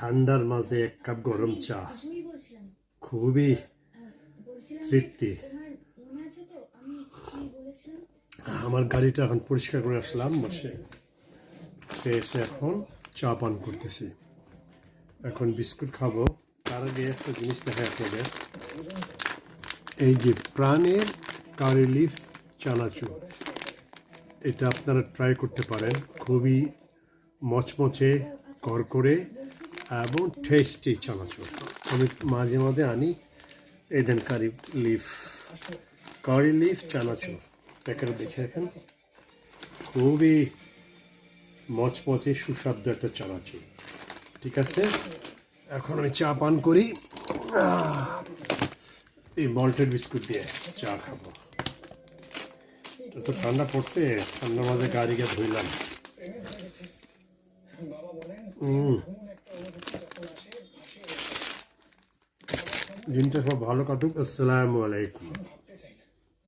ঠান্ডার মাঝে এক কাপ গরম চা খুবই তৃপ্তি। আমার গাড়িটা এখন পরিষ্কার করে আসলাম, বসে এসে এখন চা পান করতেছি। এখন বিস্কুট খাবো। তার আগে একটা জিনিস দেখায় আপনাদের, এই যে প্রাণের কারি লিফ চানাচুর, এটা আপনারা ট্রাই করতে পারেন। খুবই মচমচে, করকরে এবং টেস্টি চানাচুর। আমি মাঝে মাঝে আনি। এই দেন কারি লিফ চানাচুর প্যাকেটে দেখে রাখেন। খুবই মচমচে সুস্বাদু একটা চানাচুর। ঠিক আছে, এখন আমি চা পান করি। এই মল্টেড বিস্কুট দিয়ে চা খাবো। তো ঠান্ডা পড়ছে, ঠান্ডার মাঝে গাড়ি গিয়ে ধুইলাম। দিনটা সব ভালো কাটুক। আসসালামু আলাইকুম।